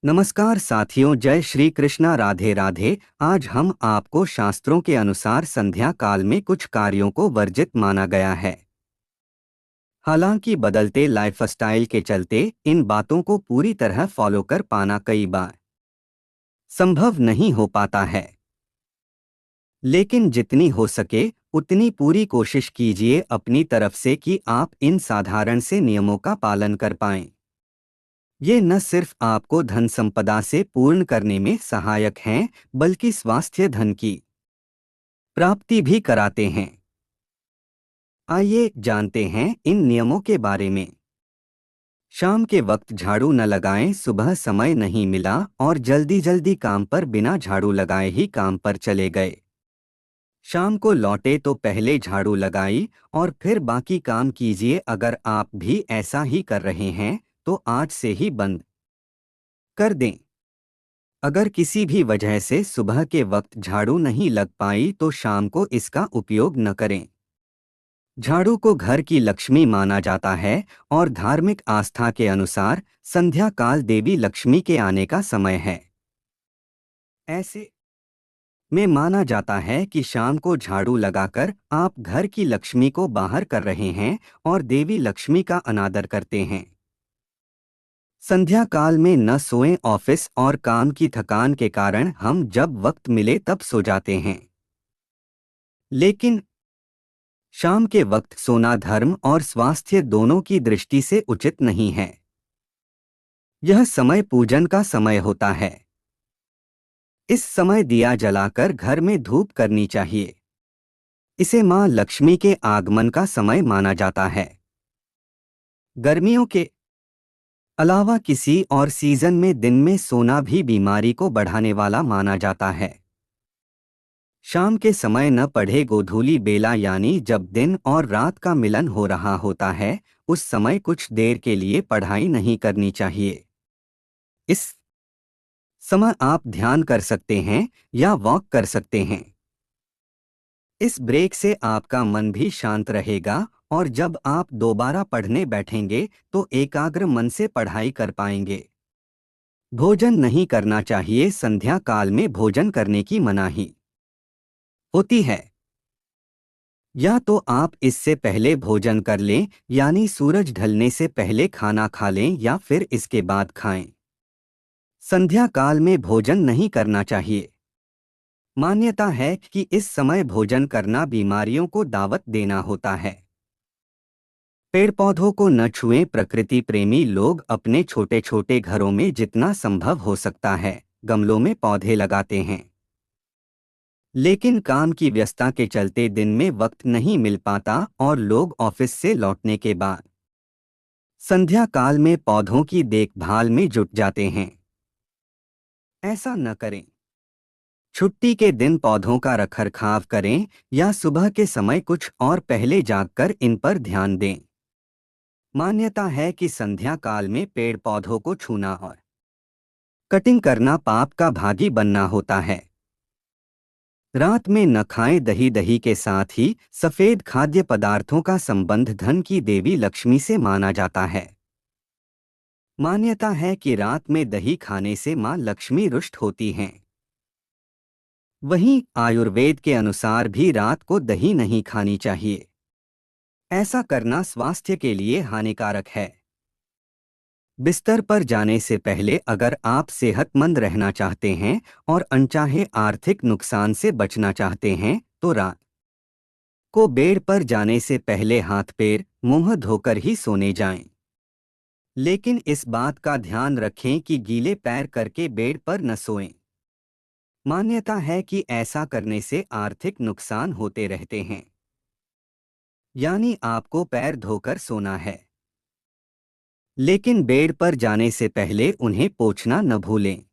नमस्कार साथियों, जय श्री कृष्णा, राधे राधे। आज हम आपको शास्त्रों के अनुसार संध्या काल में कुछ कार्यों को वर्जित माना गया है। हालांकि बदलते लाइफस्टाइल के चलते इन बातों को पूरी तरह फॉलो कर पाना कई बार संभव नहीं हो पाता है, लेकिन जितनी हो सके उतनी पूरी कोशिश कीजिए अपनी तरफ से कि आप इन साधारण से नियमों का पालन कर पाएं। ये न सिर्फ आपको धन संपदा से पूर्ण करने में सहायक हैं, बल्कि स्वास्थ्य धन की प्राप्ति भी कराते हैं। आइए जानते हैं इन नियमों के बारे में। शाम के वक्त झाड़ू न लगाएं, सुबह समय नहीं मिला और जल्दी जल्दी काम पर बिना झाड़ू लगाए ही काम पर चले गए। शाम को लौटे तो पहले झाड़ू लगाई और फिर बाकी काम कीजिए। अगर आप भी ऐसा ही कर रहे हैं तो आज से ही बंद कर दें। अगर किसी भी वजह से सुबह के वक्त झाड़ू नहीं लग पाई तो शाम को इसका उपयोग न करें। झाड़ू को घर की लक्ष्मी माना जाता है और धार्मिक आस्था के अनुसार संध्या काल देवी लक्ष्मी के आने का समय है। ऐसे में माना जाता है कि शाम को झाड़ू लगाकर आप घर की लक्ष्मी को बाहर कर रहे हैं और देवी लक्ष्मी का अनादर करते हैं। संध्या काल में न सोएं। ऑफिस और काम की थकान के कारण हम जब वक्त मिले तब सो जाते हैं, लेकिन शाम के वक्त सोना धर्म और स्वास्थ्य दोनों की दृष्टि से उचित नहीं है। यह समय पूजन का समय होता है। इस समय दिया जलाकर घर में धूप करनी चाहिए। इसे मां लक्ष्मी के आगमन का समय माना जाता है। गर्मियों के अलावा किसी और सीजन में दिन में सोना भी बीमारी को बढ़ाने वाला माना जाता है। शाम के समय न पढ़े। गोधूली बेला यानी जब दिन और रात का मिलन हो रहा होता है, उस समय कुछ देर के लिए पढ़ाई नहीं करनी चाहिए। इस समय आप ध्यान कर सकते हैं या वॉक कर सकते हैं। इस ब्रेक से आपका मन भी शांत रहेगा और जब आप दोबारा पढ़ने बैठेंगे तो एकाग्र मन से पढ़ाई कर पाएंगे। भोजन नहीं करना चाहिए। संध्या काल में भोजन करने की मनाही होती है। या तो आप इससे पहले भोजन कर लें, यानी सूरज ढलने से पहले खाना खा लें, या फिर इसके बाद खाएं। संध्या काल में भोजन नहीं करना चाहिए। मान्यता है कि इस समय भोजन करना बीमारियों को दावत देना होता है। पेड़ पौधों को न छुएं। प्रकृति प्रेमी लोग अपने छोटे छोटे घरों में जितना संभव हो सकता है गमलों में पौधे लगाते हैं, लेकिन काम की व्यस्तता के चलते दिन में वक्त नहीं मिल पाता और लोग ऑफिस से लौटने के बाद संध्या काल में पौधों की देखभाल में जुट जाते हैं। ऐसा न करें। छुट्टी के दिन पौधों का रखरखाव करें या सुबह के समय कुछ और पहले जागकर इन पर ध्यान दें। मान्यता है कि संध्या काल में पेड़ पौधों को छूना और कटिंग करना पाप का भागी बनना होता है। रात में न खाएं। दही दही के साथ ही सफेद खाद्य पदार्थों का संबंध धन की देवी लक्ष्मी से माना जाता है। मान्यता है कि रात में दही खाने से मां लक्ष्मी रुष्ट होती हैं। वहीं आयुर्वेद के अनुसार भी रात को दही नहीं खानी चाहिए। ऐसा करना स्वास्थ्य के लिए हानिकारक है। बिस्तर पर जाने से पहले अगर आप सेहतमंद रहना चाहते हैं और अनचाहे आर्थिक नुकसान से बचना चाहते हैं तो रात को बेड पर जाने से पहले हाथ पैर मुंह धोकर ही सोने जाएं। लेकिन इस बात का ध्यान रखें कि गीले पैर करके बेड पर न सोएं। मान्यता है कि ऐसा करने से आर्थिक नुकसान होते रहते हैं, यानी आपको पैर धोकर सोना है, लेकिन बेड पर जाने से पहले उन्हें पोंछना न भूलें।